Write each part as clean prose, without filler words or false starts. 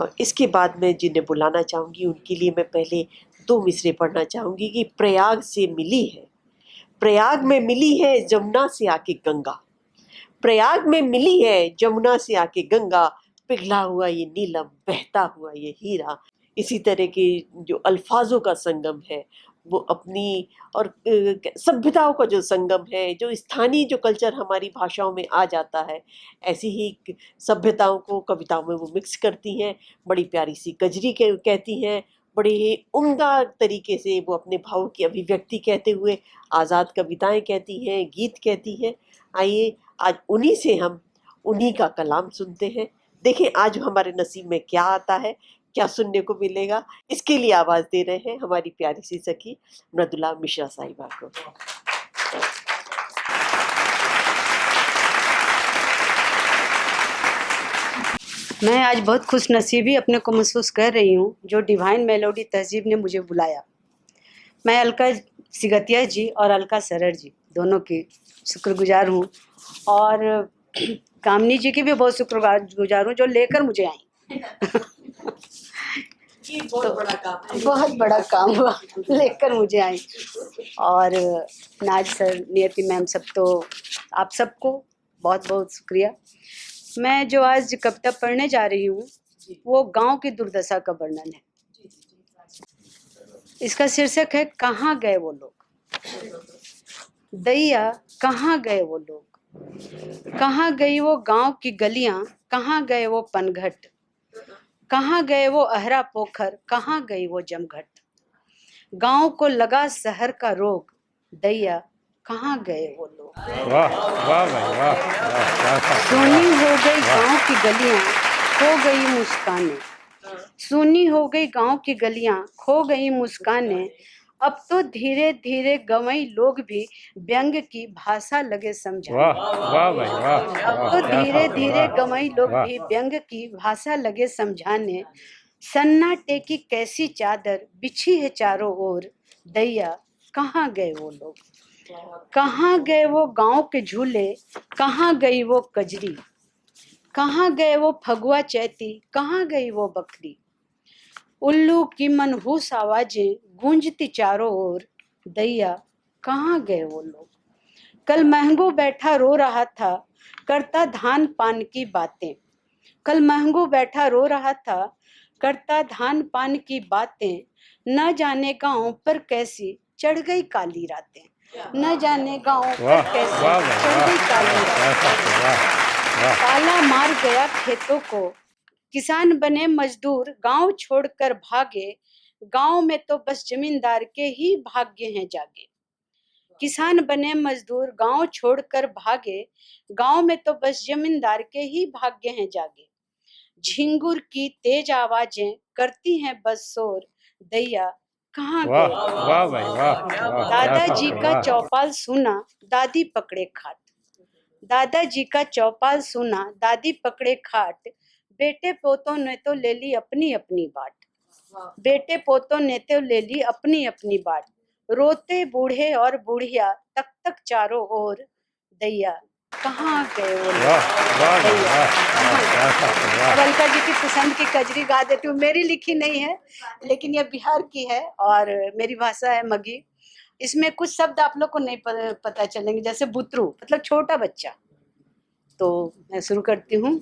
और इसके बाद मैं जिन्हें बुलाना चाहूँगी उनके लिए मैं पहले 2 मिसरे पढ़ना चाहूँगी कि प्रयाग से मिली है, प्रयाग में मिली है जमुना से आके गंगा, प्रयाग में मिली है जमुना से आके गंगा, पिघला हुआ ये नीलम बहता हुआ ये हीरा। इसी तरह के जो अल्फाजों का संगम है वो अपनी और सभ्यताओं का जो संगम है, जो स्थानीय जो कल्चर हमारी भाषाओं में आ जाता है, ऐसी ही सभ्यताओं को कविताओं में वो मिक्स करती हैं। बड़ी प्यारी सी कजरी कहती हैं, बड़े ही उम्दा तरीके से वो अपने भावों की अभिव्यक्ति कहते हुए आज़ाद कविताएं कहती हैं, गीत कहती हैं। आइए आज उन्हीं से हम उन्हीं का कलाम सुनते हैं। देखें आज हमारे नसीब में क्या आता है, क्या सुनने को मिलेगा। इसके लिए आवाज़ दे रहे हैं हमारी प्यारी सी सखी मृदुला मिश्रा साहिबा को। मैं आज बहुत खुश नसीबी अपने को महसूस कर रही हूँ जो डिवाइन मेलोडी तहजीब ने मुझे बुलाया। मैं अलका सिगतिया जी और अलका सरर जी दोनों की शुक्रगुजार हूँ और कामनी जी की भी बहुत शुक्रगुजार हूँ जो लेकर मुझे आई। ये बहुत बड़ा काम है, बहुत बड़ा काम हुआ लेकर मुझे आई। और नाज सर, नियति मैम, सब तो आप सबको बहुत बहुत शुक्रिया। मैं जो आज कविता पढ़ने जा रही हूँ वो गांव की दुर्दशा का वर्णन है। इसका शीर्षक है कहाँ गए वो लोग। दैया कहाँ गए वो लोग, कहाँ गई वो गांव की गलियां, कहाँ गए वो पनघट, कहाँ गए वो अहरा पोखर, कहाँ गई वो जमघट। गांव को लगा शहर का रोग, दैया कहाँ गए वो लोग। वाह वाह भाई वाह। सूनी हो गई गांव की गलियां, खो गई मुस्कानें, सूनी हो गई गांव की गलियां, खो गई मुस्कानें। अब तो धीरे धीरे गंवई लोग भी व्यंग की भाषा लगे समझाने। वाह भाई वाह। अब तो धीरे धीरे गंवई लोग भी व्यंग की भाषा लगे समझाने। सन्नाटे की कैसी चादर बिछी है चारों ओर, दैया कहाँ गए वो लोग। कहाँ गए वो गांव के झूले, कहाँ गई वो कजरी, कहाँ गए वो फगुआ चैती, कहाँ गई वो बकरी। उल्लू की मनहूस आवाजें गूंजती चारों ओर, दैया कहाँ गए वो लोग। कल महंगू बैठा रो रहा था, करता धान पान की बातें, कल महंगू बैठा रो रहा था, करता धान पान की बातें। न जाने गांव पर कैसी चढ़ गई काली रातें, न जाने गांव पर कैसी चढ़ गई काली रातें। ताला मार गया खेतों को, किसान बने मजदूर गांव छोड़कर भागे। गांव में तो बस जमींदार के ही भाग्य हैं जागे। किसान बने मजदूर गांव छोड़कर भागे, गांव में तो बस जमींदार के ही भाग्य हैं जागे। झिंगुर की तेज आवाजें करती हैं बस शोर, दैया कहाँ गए। वाह भाई वाह। दादाजी का चौपाल सुना, दादी पकड़े खाट, दादाजी का चौपाल सुना, दादी पकड़े खाट। बेटे पोतों ने तो ले ली अपनी अपनी बाट, बेटे पोतों ने तो ले ली अपनी अपनी बाट। रोते बूढ़े और बुढ़िया तक तक चारों ओर, दैया कहाँ गए वो लोग। अब अलका जी की पसंद की कजरी गा देती हूँ। मेरी लिखी नहीं है लेकिन ये बिहार की है और मेरी भाषा है मगी। इसमें कुछ शब्द आप लोग को नहीं पता चलेंगे, जैसे बुतरू मतलब छोटा बच्चा। तो मैं शुरू करती हूँ।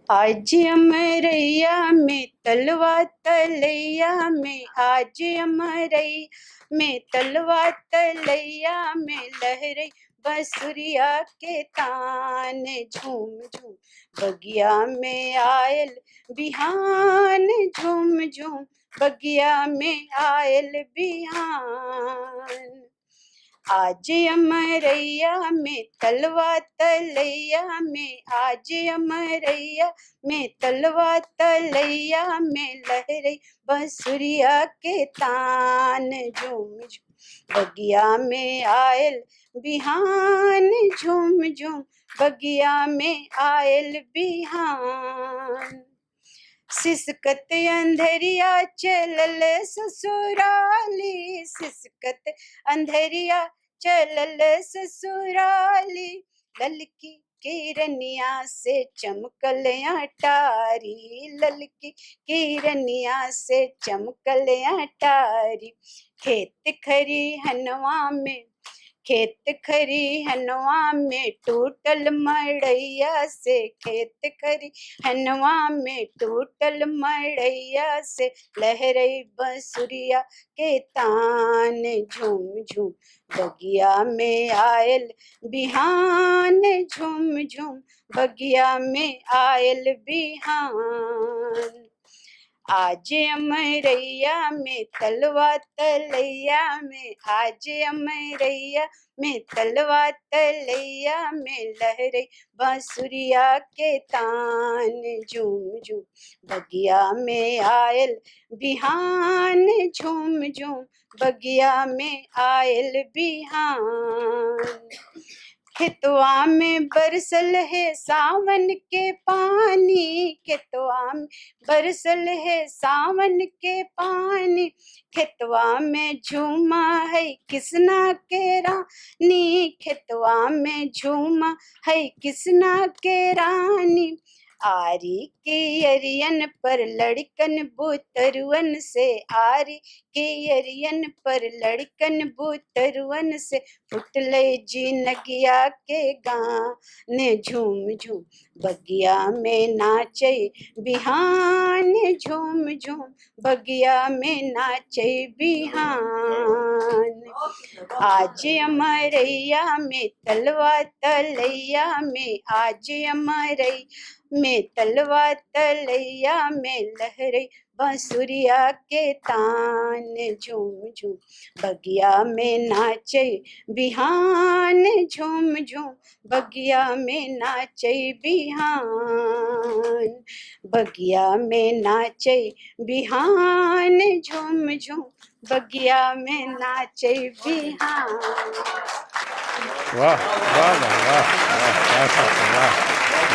आज अमरैया में तलवा तलैया में, आज अमरैया में तलवा तलैया में लहरे बसुरिया के तान। झूम झूम बगिया में आयल बिहान, झूम झूम बगिया में आयल बिहान। आज अमरैया में तलवा तलैया में, आज अमरैया में तलवा तलैया में लहरे बसुरिया के तान। झूम झूम बगिया में आयल बिहान, झूम झूम बगिया में आयल बिहान। सिसकत अंधेरिया चलल ससुराली, सिसकत अंधेरिया चलल ससुराली। ललकी किरनिया से चमकल अटारी, ललकी किरनिया से चमकल अटारी। खेत खरिहनवा में, खेत खरिहनवा में टूटल मड़ैया से, खेत खरिहनवा में टूटल मड़ैया से लहरई बंसुरिया के तान। झूम झूम बगिया में आयल बिहान, झूम झूम बगिया में आयल बिहान। आज अमरैया में तलवा तलैया में, आज अमरैया में तलवा तलैया में लहरे बांसुरिया के तान। झूम झूम बगिया में आयल बिहान, झूम झूम बगिया में आयल बिहान। खेतवा में बरसल है सावन के पानी, खेतवा में बरसल है सावन के पानी। खेतवा में झूमा है किसना के रानी, खेतवा में झूमा है किसना के रानी। आरी के अरियन पर लड़कन बुतरुअन से, आरी के अरियन पर लड़कन बुतरुअन से फुटले जिनगिया के गाने। झूम झूम बगिया में नाचे बिहान, झूम झूम बगिया में नाचे बिहान। आज अमरैया में तलवा तलैया में, आज अमरैया में तलवा तलैया में लहरे बांसुरिया के तान। झूम झूम बगिया में नाचे बिहान, झूम झूम बगिया में नाचे बिहान। बगिया में नाचे बिहान, झूम झूम बगिया में नाचे बिहान। वाह वाह भाई वाह वाह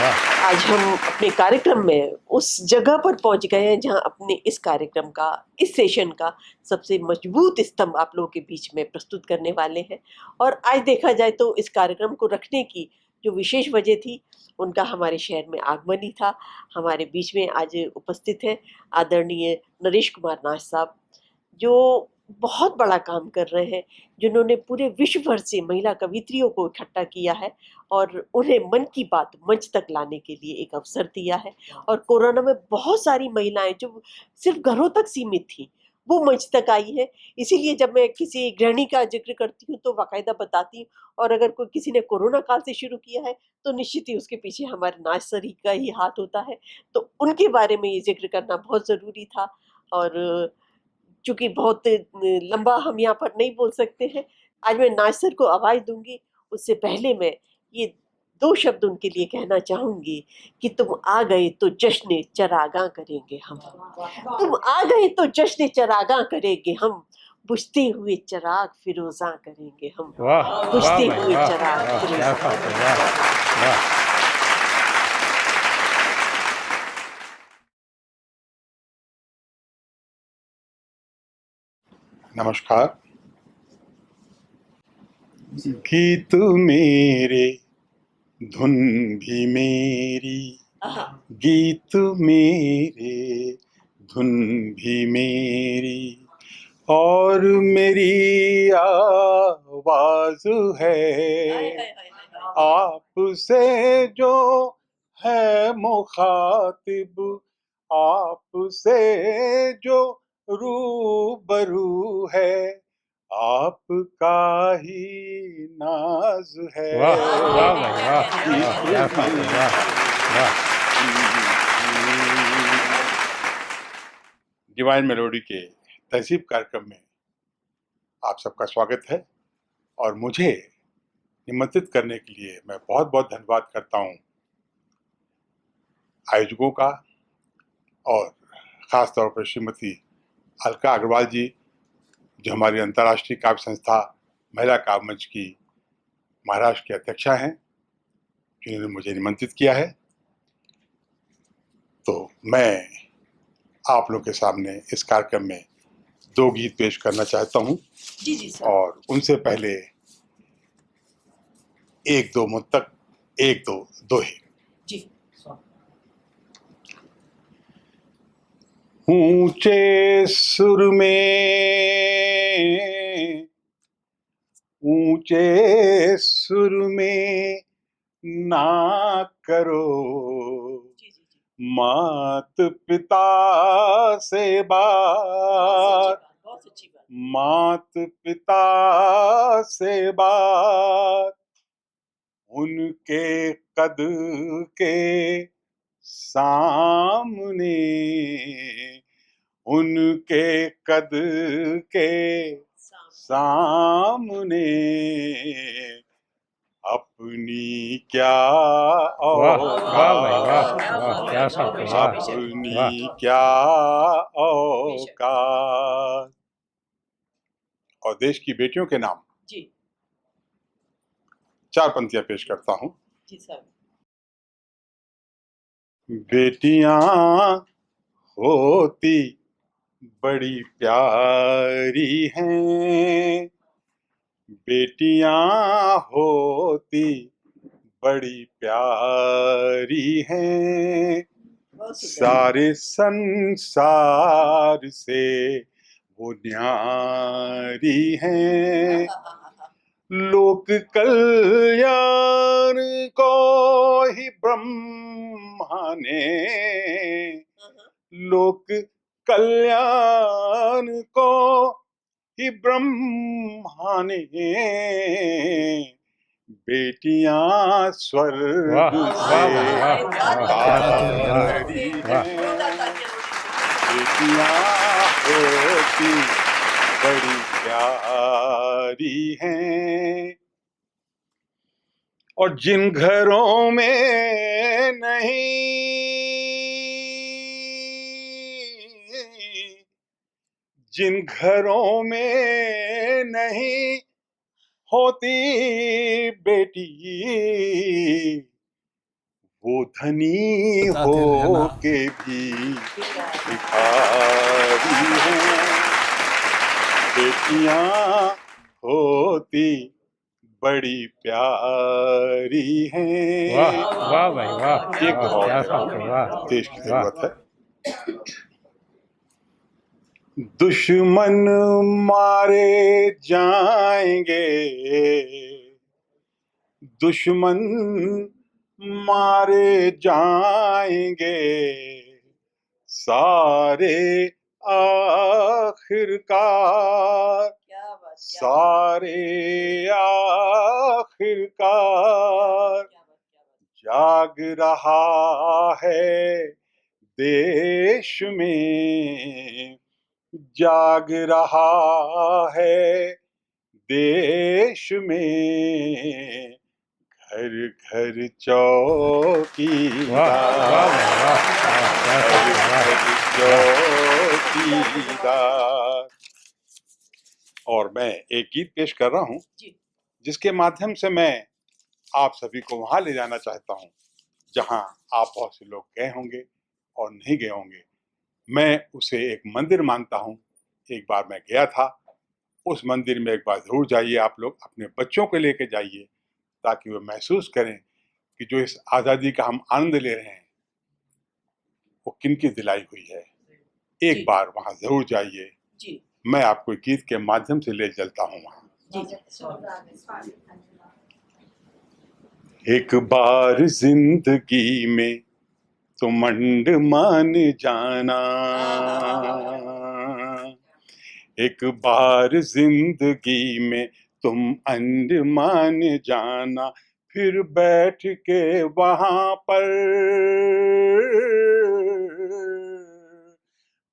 वाह। आज हम अपने कार्यक्रम में उस जगह पर पहुंच गए हैं जहां अपने इस कार्यक्रम का, इस सेशन का सबसे मजबूत स्तंभ आप लोगों के बीच में प्रस्तुत करने वाले हैं। और आज देखा जाए तो इस कार्यक्रम को रखने की जो विशेष वजह थी, उनका हमारे शहर में आगमन ही था। हमारे बीच में आज उपस्थित है आदरणीय नरेश कुमार नाथ साहब, जो बहुत बड़ा काम कर रहे हैं, जिन्होंने पूरे विश्व भर से महिला कवियत्रियों को इकट्ठा किया है और उन्हें मन की बात मंच तक लाने के लिए एक अवसर दिया है। और कोरोना में बहुत सारी महिलाएं जो सिर्फ घरों तक सीमित थी, वो मंच तक आई है। इसीलिए जब मैं किसी गृहिणी का जिक्र करती हूँ तो बाकायदा बताती हूँ, और अगर कोई किसी ने कोरोना काल से शुरू किया है तो निश्चित ही उसके पीछे हमारे नाच सर का ही हाथ होता है। तो उनके बारे में ये जिक्र करना बहुत ज़रूरी था। और चूँकि बहुत लंबा हम यहाँ पर नहीं बोल सकते हैं, आज मैं नाच सर को आवाज़ दूँगी, उससे पहले मैं ये 2 शब्द उनके लिए कहना चाहूँगी कि तुम आ गए तो जश्न चरागां करेंगे हम। तुम आ गए तो जश्न चरागां करेंगे हम, बुझते हुए चिराग फिरोज़ां करेंगे हम। वाह बुझते वाह भाई हुए वाह चिराग वाह क्या फिरोज़ां बात है करेंगे। वाह वाह। नमस्कार। गीत मेरे धुन भी मेरी, गीत मेरे धुन भी मेरी, और मेरी आवाज है आपसे जो है मुखातिब, आपसे जो रूबरू है, आपका ही नाज है। वाह वाह भाई वाह वाह क्या बात है वाह वाह। डिवाइन मेलोडी के तहजीब कार्यक्रम में आप सबका स्वागत है, और मुझे निमंत्रित करने के लिए मैं बहुत बहुत धन्यवाद करता हूँ आयोजकों का, और ख़ास तौर पर श्रीमती अलका अग्रवाल जी, जो हमारी अंतर्राष्ट्रीय काव्य संस्था महिला काव्य मंच की महाराष्ट्र की अध्यक्षा हैं, जिन्होंने मुझे निमंत्रित किया है। तो मैं आप लोगों के सामने इस कार्यक्रम में 2 गीत पेश करना चाहता हूँ, जी सर। और उनसे पहले 1-2 मुद्दत एक दो दोहे। जी। ऊंचे सुर में, ऊंचे सुर में ना करो जी जी जी। मात पिता से बात, बहुत अच्छी बात। मात पिता से बात, उनके कद के सामने, उनके कद के सामने अपनी क्या वाह वाह भाई वाह औकात, वाह, क्या बात है, वाह वाह। अपनी क्या औकात। और देश की बेटियों के नाम जी 4 पंक्तियां पेश करता हूं। जी साहब। बेटियां होती बड़ी प्यारी हैं, बेटियां होती बड़ी प्यारी हैं, बहुत सुंदर। सारे संसार से वो न्यारी हैं, लोक कल्याण को ही ब्रह्मा ने, लोक कल्याण को ही ब्रह्मा ने बेटियां स्वर्ग वाह से वाह भाई वाह वाह, क्या बात है, वाह उतारी वाह। हैं, बेटियां होती बड़ी प्यारी हैं। और जिन घरों में नहीं, जिन घरों में नहीं होती बेटी, वो धनी हो के भी भिखारी हैं, बेटियां होती बड़ी प्यारी वाह हैं। वाह भाई वाह एक वाह, और क्या बात है, वाह देश की वाह। जरूरत है। दुश्मन मारे जाएंगे, दुश्मन मारे जाएंगे, सारे आखिरकार, क्या बात। सारे आखिरकार, जाग रहा है देश में, जाग रहा है देश में, घर घर वाह चौकीदार, वाह भाई वाह वाह, क्या घर बात है, वाह घर वाह। चौकीदार। और मैं एक गीत पेश कर रहा हूं जी जिसके माध्यम से मैं आप सभी को वहां ले जाना चाहता हूं जहां आप बहुत से लोग गए होंगे और नहीं गए होंगे। मैं उसे एक मंदिर मानता हूं। एक बार मैं गया था, उस मंदिर में एक बार जरूर जाइए आप लोग, अपने बच्चों को लेकर जाइए ताकि वो महसूस करें कि जो इस आज़ादी का हम आनंद ले रहे हैं वो किनकी दिलाई हुई है। एक जी। बार वहां जरूर जाइए। जी मैं आपको गीत के माध्यम से ले चलता हूं वहां। जी। एक बार जिंदगी में तुम अंडमान जाना, एक बार जिंदगी में तुम अंडमान जाना, फिर बैठ के वहां पर,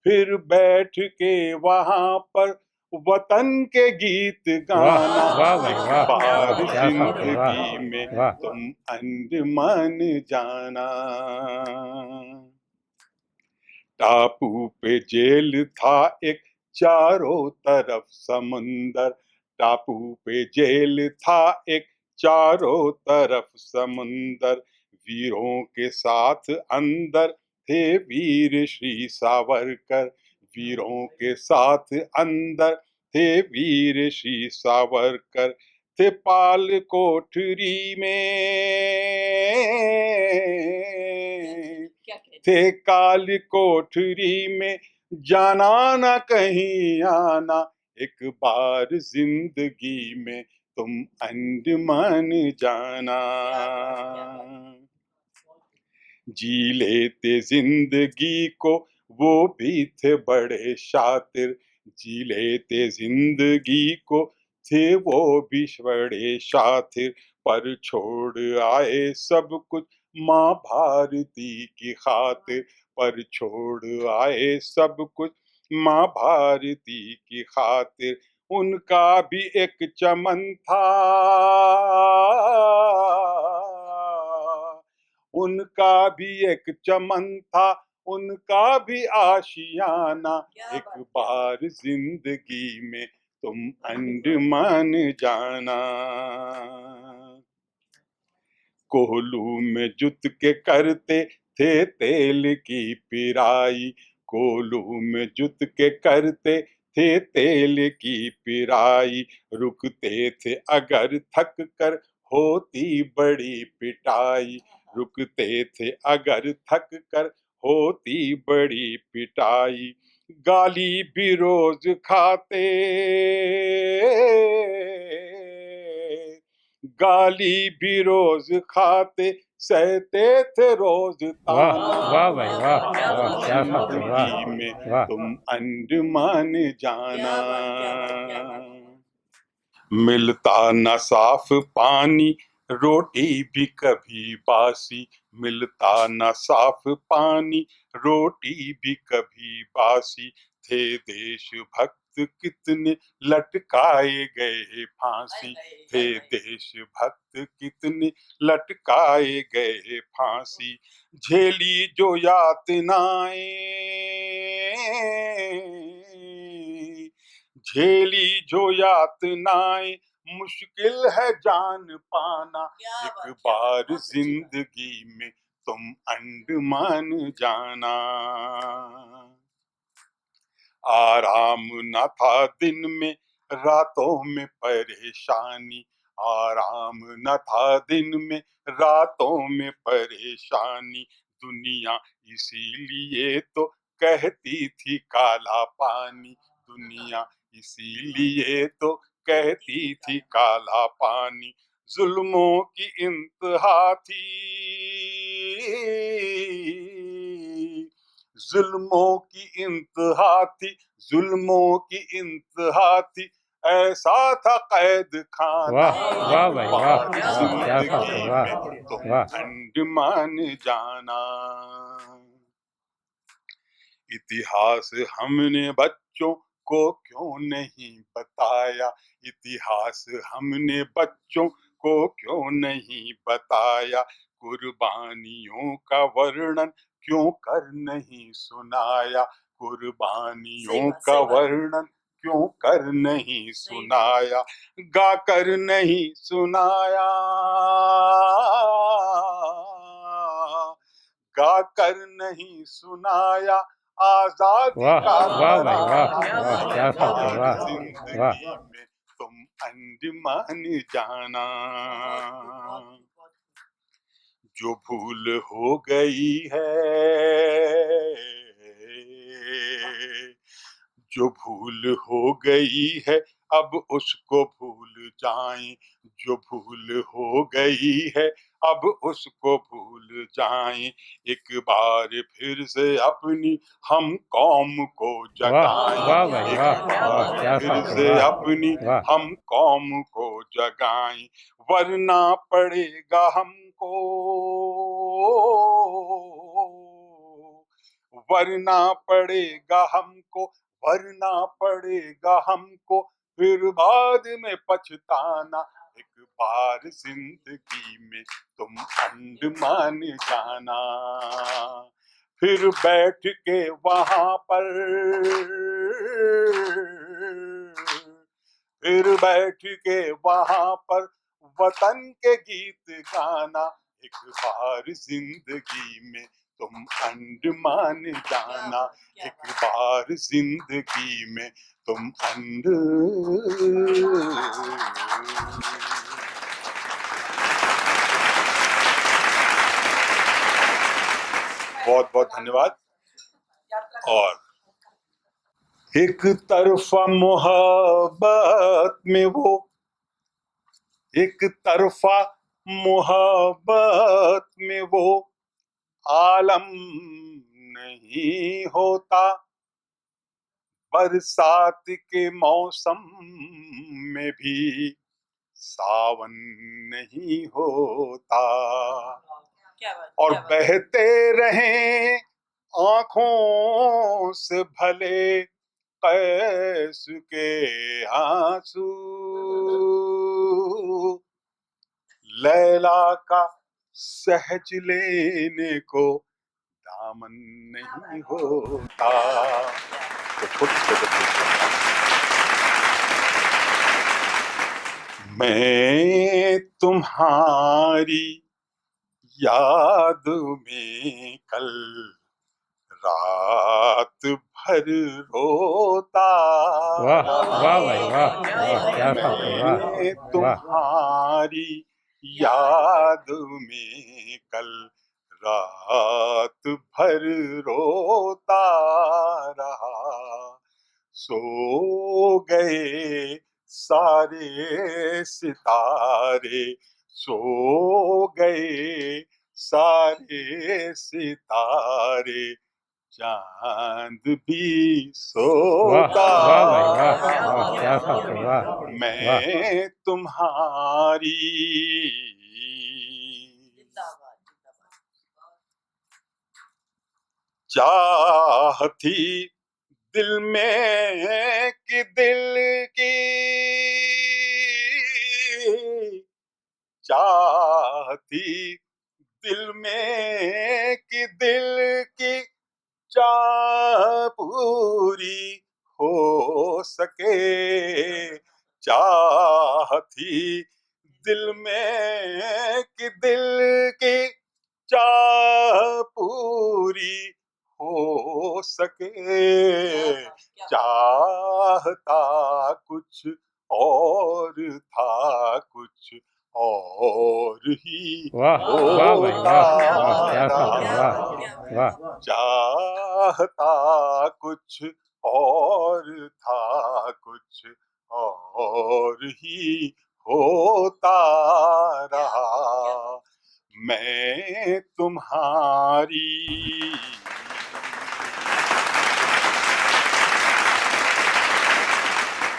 फिर बैठ के वहां पर वतन के गीत वाह गाना। वाह भाई एक वाह वाह, बार क्या बात है, वाह जिंदगी में वाह। तुम अंडमान जाना। टापू पे जेल था एक, चारों तरफ समुंदर, टापू पे जेल था एक, चारों तरफ समुंदर, वीरों के साथ अंदर थे वीर श्री सावरकर, वीरों के साथ अंदर थे वीर श्री सावरकर, थे पाल कोठरी में, थे काल कोठरी में, जाना न कहीं आना, एक बार जिंदगी में तुम अंडमान जाना। जी लेते जिंदगी को वो भी थे बड़े शातिर, जी लेते जिंदगी को थे वो भी बड़े शातिर, पर छोड़ आए सब कुछ माँ भारती की खातिर, पर छोड़ आए सब कुछ माँ भारती की खातिर। उनका भी एक चमन था, उनका भी एक चमन था, उनका भी आशियाना, एक बार जिंदगी में तुम अंडमान जाना। कोहलू में जुत के करते थे तेल की पिराई, कोहलू में जुत के करते थे तेल की पिराई, रुकते थे अगर थक कर होती बड़ी पिटाई, रुकते थे अगर थक कर होती बड़ी पिटाई। गाली भी रोज खाते, गाली भी रोज खाते, सहते थे रोज वाह ताना, वाह भाई वाह वाह, क्या बात है, वाह जिंदगी में वाह। तुम अंडमान जाना। मिलता न साफ पानी, रोटी भी कभी बासी, मिलता न साफ पानी, रोटी भी कभी बासी, थे देशभक्त कितने लटकाए गए फांसी, थे देशभक्त कितने लटकाए गए फांसी। झेली जो यातनाएं, झेली जो यातनाएं, मुश्किल है जान पाना, एक बार जिंदगी में तुम अंडमान जाना। आराम न था दिन में, रातों में परेशानी, आराम न था दिन में, रातों में परेशानी, दुनिया इसीलिए तो कहती थी काला पानी, दुनिया इसीलिए तो कहती थी काला पानी। जुल्मों की इंतहा थी, जुल्मों की इंतहा थी, जुल्मों की इंतहा थी, ऐसा था कैद खाना, वाह वाह भाई वाह बार वाह, क्या बात है, जिंदगी वाह में तुम वाह। अंडमान जाना। इतिहास हमने बच्चों को क्यों नहीं बताया, इतिहास हमने बच्चों को क्यों नहीं बताया, कुर्बानियों का वर्णन क्यों कर नहीं सुनाया, कुर्बानियों का वर्णन क्यों कर नहीं सुनाया, गा कर नहीं सुनाया, गा कर नहीं सुनाया, आजादी वाह का वाह भाई वाह तराना, वाह, क्या बात है, बार वाह वाह। जिंदगी में तुम अंडमान जाना। जो भूल हो गई है, जो भूल हो गई है अब उसको भूल जाएं, जो भूल हो गई है अब उसको भूल जाएं, एक बार फिर से अपनी हम कौम को वाह जगाएं, वाह भाई एक वाह बार वाह, क्या फिर बात है, से वाह अपनी वाह। हम कौम को जगाएं, वरना पड़ेगा हमको, वरना पड़ेगा हमको, वरना पड़ेगा हमको फिर बाद में पछताना, एक बार जिंदगी में तुम अंडमान जाना। फिर बैठ के वहां पर, फिर बैठ के वहां पर वतन के गीत गाना, एक बार जिंदगी में तुम अंडमान जाना, एक बार जिंदगी में तुम बहुत बहुत धन्यवाद। और एक तरफा मोहब्बत में वो, एक तरफा मोहब्बत में वो आलम नहीं होता, बरसात के मौसम में भी सावन नहीं होता, और बहते रहें आंखों से भले कैस के आंसू, लैला का सहज लेने को दामन नहीं होता। तो छोटी सी गजल पेश करता हूं। मैं तुम्हारी याद में कल रात भर रोता वाह वाह भाई रहा, वाह वाह, क्या बात है, मैं वाह वाह। तुम्हारी याद में कल रात भर रोता रहा, सो गए सारे सितारे, सो गए सारे सितारे, चांद भी वाह सोता वाह भाई वाह वाह, क्या बात है, वाह वाह। मैं तुम्हारी चाह थी दिल में कि दिल की, चाह थी दिल में कि दिल की चाह पूरी हो सके, चाह थी दिल में कि दिल की चाह पूरी हो सके, चाहता कुछ और था, कुछ और ही वाह वाह भाई होता वाह वाह, क्या बात है, रहा, वाह वाह। चाहता कुछ और था, कुछ और ही होता रहा, मैं तुम्हारी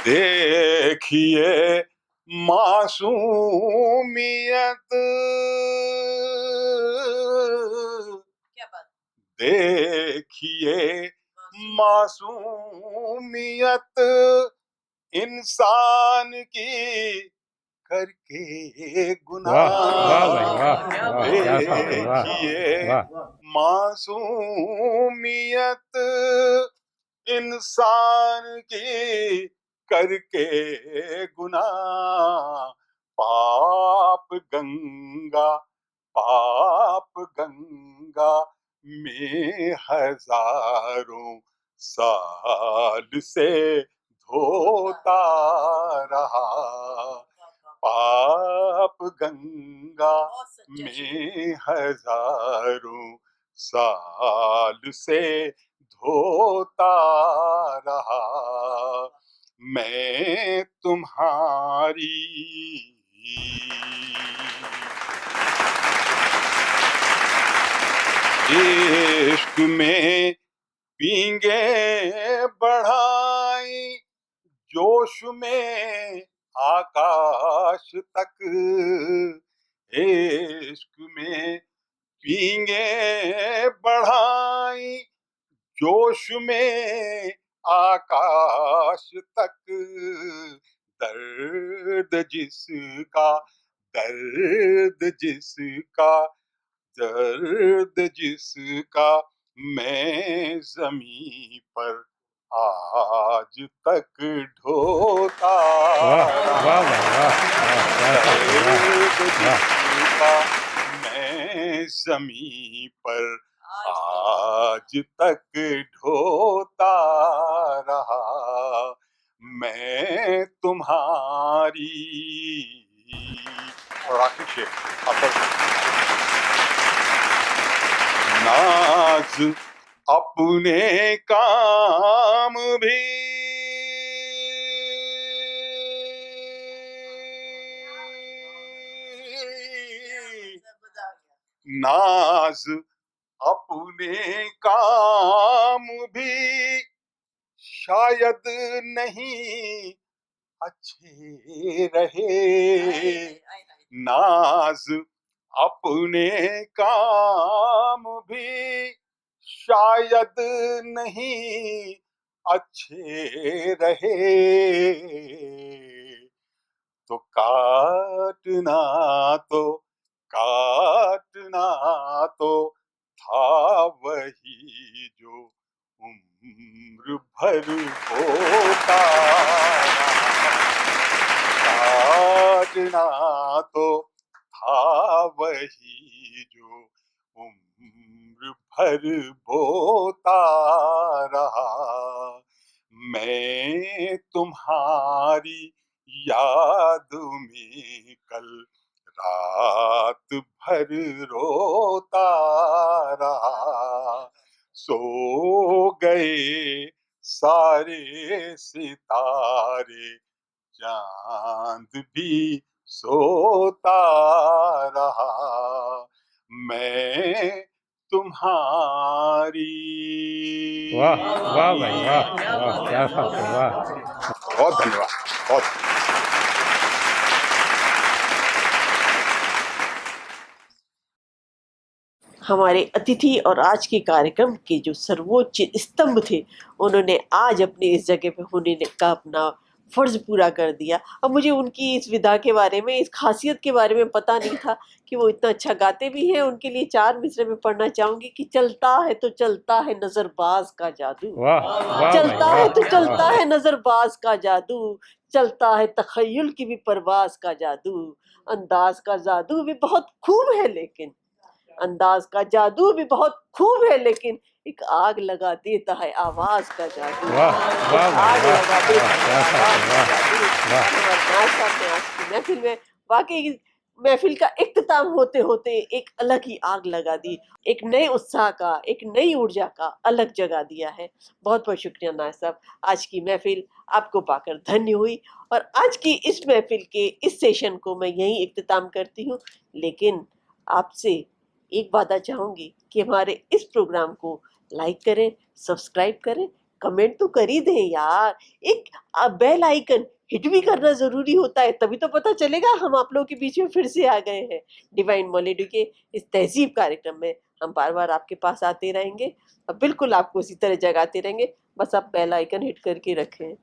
देखिए मासूमियत, देखिए मासूमियत इंसान की करके वाह वाह भाई गुनाह, वाह वाह, क्या बात है, वाह देखिए वाह। मासूमियत इंसान की करके गुनाह, पाप गंगा, पाप गंगा में हजारों साल से धोता रहा, पाप गंगा में हजारों साल से धोता रहा, मैं तुम्हारी इश्क में पींगे बढ़ाई, जोश में आकाश तक, इश्क में पींगे बढ़ाई, जोश में आकाश तक, दर्द जिसका, दर्द जिसका, दर्द जिसका मैं जमीन पर आज तक ढोता वाह वाह भाई रहा, वाह वाह, क्या बात है, दर्द वाह वाह। जिसका मैं जमीन पर आज तक ढोता रहा, मैं तुम्हारी। और आखिर शेर, ना नाज अपने काम भी नाज अपने काम भी शायद नहीं अच्छे रहे। नाज अपने काम भी शायद नहीं अच्छे रहे। तो काटना तो काटना तो था वही जो उम्र भर होता काटना तो था वही जो उम्र भर बोता रहा। मैं तुम्हारी याद में कल रात भर रोता रहा। सो गए सारे सितारे चांद भी सोता रहा। मैं तुम्हारी वाह वाह भाई वाह वाह, क्या बात है, वाह। बहुत धन्यवाद। बहुत हमारे अतिथि और आज के कार्यक्रम के जो सर्वोच्च स्तंभ थे, उन्होंने आज अपनी इस जगह पे होने का अपना फर्ज पूरा कर दिया। अब मुझे उनकी इस विधा के बारे में, इस खासियत के बारे में पता नहीं था कि वो इतना अच्छा गाते भी हैं। उनके लिए 4 मिसरे में पढ़ना चाहूंगी कि चलता है तो चलता है नजरबाज का जादू, वाह वाह भाई चलता है तो वाह चलता वाह। है नजरबाज का जादू, चलता है तखय्युल की भी परवाज का जादू। अंदाज का जादू भी बहुत खूब है लेकिन अंदाज का जादू भी बहुत खूब है लेकिन एक आग लगा देता है आवाज का जादू, वाह एक वाह भाई आग वाह लगा वाह, देता है क्या बात आवाज है, का वाह जादू। वाह। और नाज साहब ने आज की महफिल में वाकई महफिल का इख्तिताम होते होते एक अलग ही आग लगा दी, एक नए उत्साह का, एक नई ऊर्जा का अलग जगा दिया है। बहुत बहुत शुक्रिया नाज साहब, आज की महफिल आपको पाकर धन्य हुई। और आज की इस महफिल के इस सेशन को मैं यहीं इख्तिताम करती हूँ, लेकिन आपसे एक वादा चाहूंगी कि हमारे इस प्रोग्राम को लाइक करें, सब्सक्राइब करें, कमेंट तो कर ही दें यार। एक बेल आइकन हिट भी करना जरूरी होता है, तभी तो पता चलेगा हम आप लोगों के बीच में फिर से आ गए हैं। डिवाइन मेलोडी के इस तहजीब कार्यक्रम में हम बार बार आपके पास आते रहेंगे और बिल्कुल आपको उसी तरह जगाते रहेंगे। बस आप बेल आइकन हिट करके रखें।